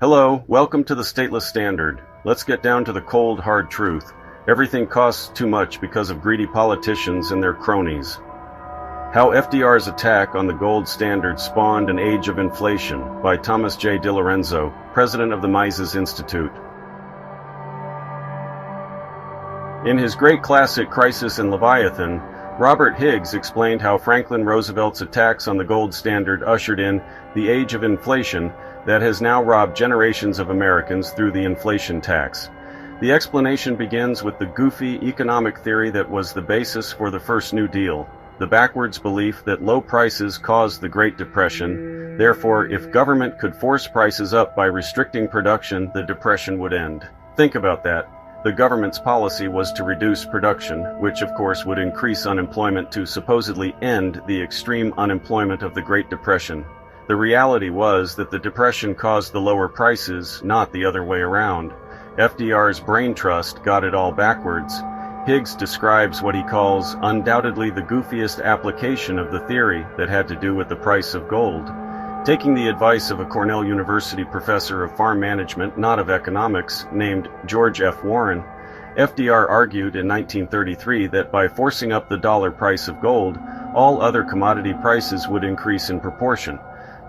Hello, welcome to the Stateless Standard. Let's get down to the cold, hard truth. Everything costs too much because of greedy politicians and their cronies. How FDR's attack on the gold standard spawned an age of inflation by Thomas J. DiLorenzo, president of the Mises Institute. In his great classic Crisis in Leviathan, Robert Higgs explained how Franklin Roosevelt's attacks on the gold standard ushered in the age of inflation that has now robbed generations of Americans through the inflation tax. The explanation begins with the goofy economic theory that was the basis for the first New Deal, the backwards belief that low prices caused the Great Depression. Therefore, if government could force prices up by restricting production, the Depression would end. Think about that. The government's policy was to reduce production, which of course would increase unemployment to supposedly end the extreme unemployment of the Great Depression. The reality was that the Depression caused the lower prices, not the other way around. FDR's brain trust got it all backwards. Higgs describes what he calls undoubtedly the goofiest application of the theory that had to do with the price of gold. Taking the advice of a Cornell University professor of farm management, not of economics, named George F. Warren, FDR argued in 1933 that by forcing up the dollar price of gold, all other commodity prices would increase in proportion.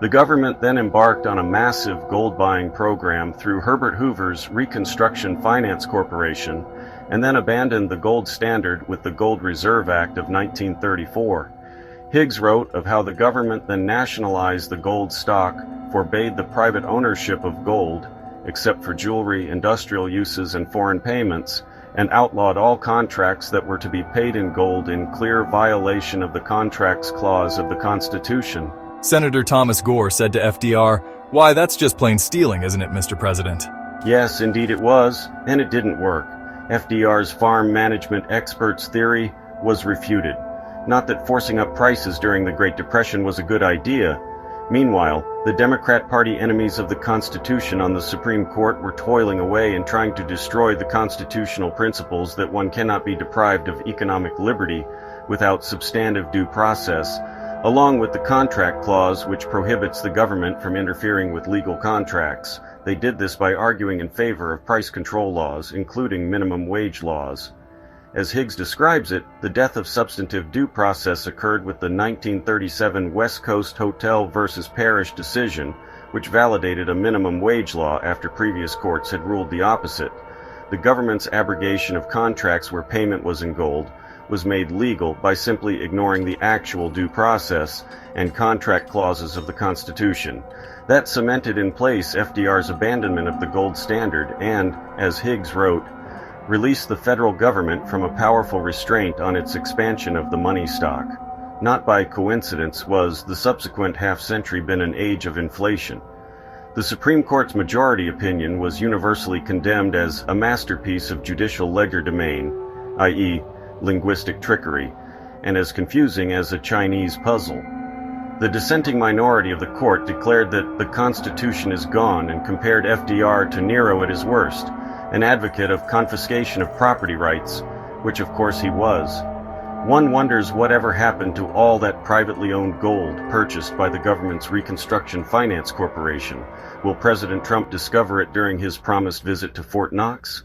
The government then embarked on a massive gold-buying program through Herbert Hoover's Reconstruction Finance Corporation, and then abandoned the gold standard with the Gold Reserve Act of 1934. Higgs wrote of how the government then nationalized the gold stock, forbade the private ownership of gold, except for jewelry, industrial uses, and foreign payments, and outlawed all contracts that were to be paid in gold in clear violation of the Contracts Clause of the Constitution. Senator Thomas Gore said to FDR, "Why, that's just plain stealing, isn't it, Mr. President?" Yes, indeed it was, and it didn't work. FDR's farm management expert's theory was refuted. Not that forcing up prices during the Great Depression was a good idea. Meanwhile, the Democrat Party enemies of the Constitution on the Supreme Court were toiling away and trying to destroy the constitutional principles that one cannot be deprived of economic liberty without substantive due process, along with the Contract Clause, which prohibits the government from interfering with legal contracts. They did this by arguing in favor of price control laws, including minimum wage laws. As Higgs describes it, the death of substantive due process occurred with the 1937 West Coast Hotel versus Parish decision, which validated a minimum wage law after previous courts had ruled the opposite. The government's abrogation of contracts where payment was in gold was made legal by simply ignoring the actual due process and contract clauses of the Constitution. That cemented in place FDR's abandonment of the gold standard and, as Higgs wrote, released the federal government from a powerful restraint on its expansion of the money stock. Not by coincidence was the subsequent half-century been an age of inflation. The Supreme Court's majority opinion was universally condemned as a masterpiece of judicial legerdemain, i.e., linguistic trickery, and as confusing as a Chinese puzzle. The dissenting minority of the court declared that the Constitution is gone and compared FDR to Nero at his worst, an advocate of confiscation of property rights, which of course he was. One wonders whatever happened to all that privately owned gold purchased by the government's Reconstruction Finance Corporation. Will President Trump discover it during his promised visit to Fort Knox?